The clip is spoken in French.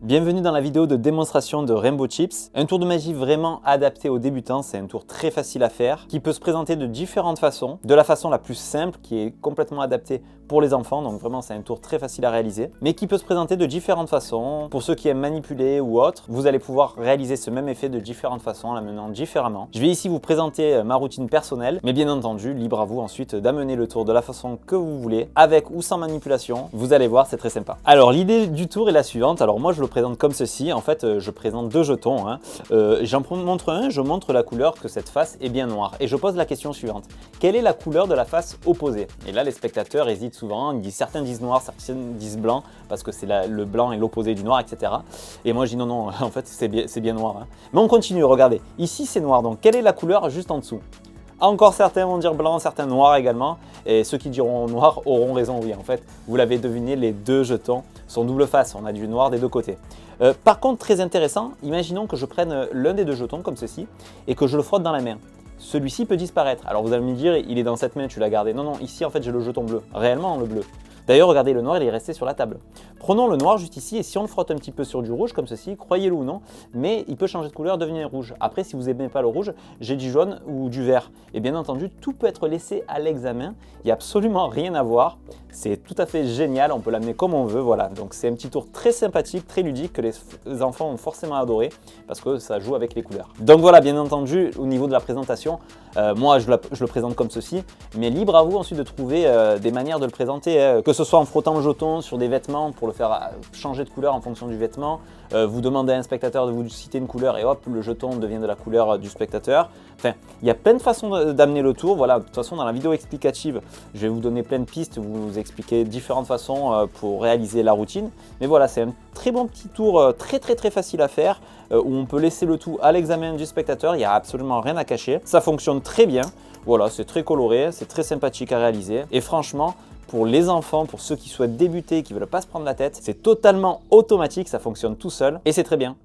Bienvenue dans la vidéo de démonstration de Rainbow Chips, un tour de magie vraiment adapté aux débutants. C'est un tour très facile à faire qui peut se présenter de différentes façons, de la façon la plus simple qui est complètement adaptée pour les enfants, donc vraiment c'est un tour très facile à réaliser, mais qui peut se présenter de différentes façons. Pour ceux qui aiment manipuler ou autre, vous allez pouvoir réaliser ce même effet de différentes façons en l'amenant différemment. Je vais ici vous présenter ma routine personnelle, mais bien entendu, libre à vous ensuite d'amener le tour de la façon que vous voulez, avec ou sans manipulation. Vous allez voir, c'est très sympa. Alors l'idée du tour est la suivante. Alors moi je le présente comme ceci. En fait, je présente deux jetons. J'en montre un, je montre la couleur que cette face est bien noire. Et je pose la question suivante. Quelle est la couleur de la face opposée? Et là, les spectateurs hésitent souvent. Certains disent noir, certains disent blanc, parce que c'est le blanc est l'opposé du noir, etc. Et moi, je dis non, non, en fait, c'est bien noir. Mais on continue, regardez. Ici, c'est noir. Donc, quelle est la couleur juste en dessous? Encore certains vont dire blanc, certains noir également. Et ceux qui diront noir auront raison, oui. En fait, vous l'avez deviné, les deux jetons sont double face. On a du noir des deux côtés. Par contre, très intéressant, imaginons que je prenne l'un des deux jetons comme ceci et que je le frotte dans la main. Celui-ci peut disparaître. Alors vous allez me dire, il est dans cette main, tu l'as gardé. Non, non, ici en fait j'ai le jeton bleu. Réellement le bleu. D'ailleurs, regardez, le noir il est resté sur la table. Prenons le noir juste ici et si on le frotte un petit peu sur du rouge comme ceci, croyez-le ou non, mais il peut changer de couleur, devenir rouge. Après, si vous n'aimez pas le rouge, j'ai du jaune ou du vert. Et bien entendu, tout peut être laissé à l'examen. Il n'y a absolument rien à voir. C'est tout à fait génial, on peut l'amener comme on veut. Voilà, donc c'est un petit tour très sympathique, très ludique que les enfants ont forcément adoré parce que ça joue avec les couleurs. Donc voilà, bien entendu, au niveau de la présentation, moi je le présente comme ceci, mais libre à vous ensuite de trouver des manières de le présenter, que ce soit en frottant le jeton sur des vêtements pour le faire changer de couleur en fonction du vêtement, vous demandez à un spectateur de vous citer une couleur et hop, le jeton devient de la couleur du spectateur. Enfin, il y a plein de façons d'amener le tour. Voilà, de toute façon, dans la vidéo explicative, je vais vous donner plein de pistes, vous expliquer différentes façons pour réaliser la routine. Mais voilà, c'est un très bon petit tour très facile à faire où on peut laisser le tout à l'examen du spectateur. Il n'y a absolument rien à cacher. Ça fonctionne très bien. Voilà, c'est très coloré, c'est très sympathique à réaliser. Et franchement, pour les enfants, pour ceux qui souhaitent débuter, qui ne veulent pas se prendre la tête, c'est totalement automatique, ça fonctionne tout seul et c'est très bien.